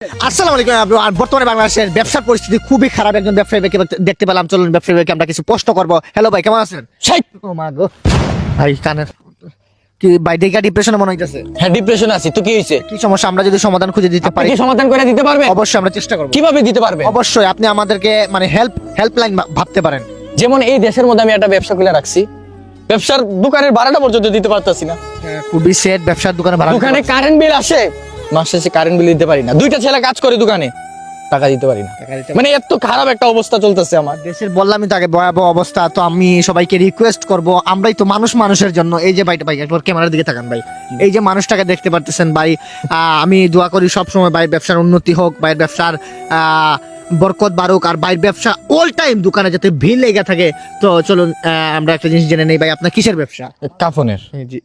আসসালামু আলাইকুম। আর বর্তমানে বাংলাদেশের ব্যবসার পরিস্থিতি খুবই খারাপ। একজন ব্যবসায়ী ভাইকে দেখতে পেলাম, চলুন ব্যবসায়ী ভাইকে আমরা কিছু প্রশ্ন করবো। হ্যালো ভাই, কেমন আছেন? ও মা গো ভাই, কানের কি ভাই, দেখা ডিপ্রেশনে মনে হইতেছে। হ্যাঁ, ডিপ্রেশন আছি। তো কি হয়েছে? কি সমস্যা? আমরা যদি সমাধান খুঁজে দিতে পারি। কি সমাধান করে দিতে পারবে? অবশ্যই আমরা চেষ্টা করবো। কিভাবে দিতে পারবে? অবশ্যই আপনি আমাদেরকে মানে হেল্পলাইন ভাবতে পারেন। যেমন এই দেশের মধ্যে আমি একটা ব্যবসা খুলে রাখছি, ব্যবসার দোকানের ভাড়াটা পর্যন্ত দিতে পারতাছি না। খুবই সেট, ব্যবসার দোকানে ভাড়া দোকানে কারেন্ট বিল আসে, মাস শেষে কারেন্ট বিল দিতে পারি না। দুইটা ছেলে কাজ করে দোকানে, টাকা দিতে পারি না। মানে এত খারাপ একটা অবস্থা চলতেছে আমার দেশের। বললামই তাকে ভয়াবহ অবস্থা। তো আমি সবাইকে রিকোয়েস্ট করব, আমরাই তো মানুষ মানুষের জন্য। এই যে ভাইটা, ভাই একবার ক্যামেরার দিকে তাকান ভাই, এই যে মানুষটাকে দেখতে পারতেছেন ভাই। আমি দোয়া করি সব সময় ভাই ব্যবসার উন্নতি হোক, ভাইয়ের ব্যবসার বরকত বাড়ুক, আর ভাইয়ের ব্যবসা অল টাইম দোকানে যাতে ভিড় লেগে থাকে। তো চলুন আমরা একটা জিনিস জেনে নেই ভাই, আপনার কিসের ব্যবসা? কাফনের। জি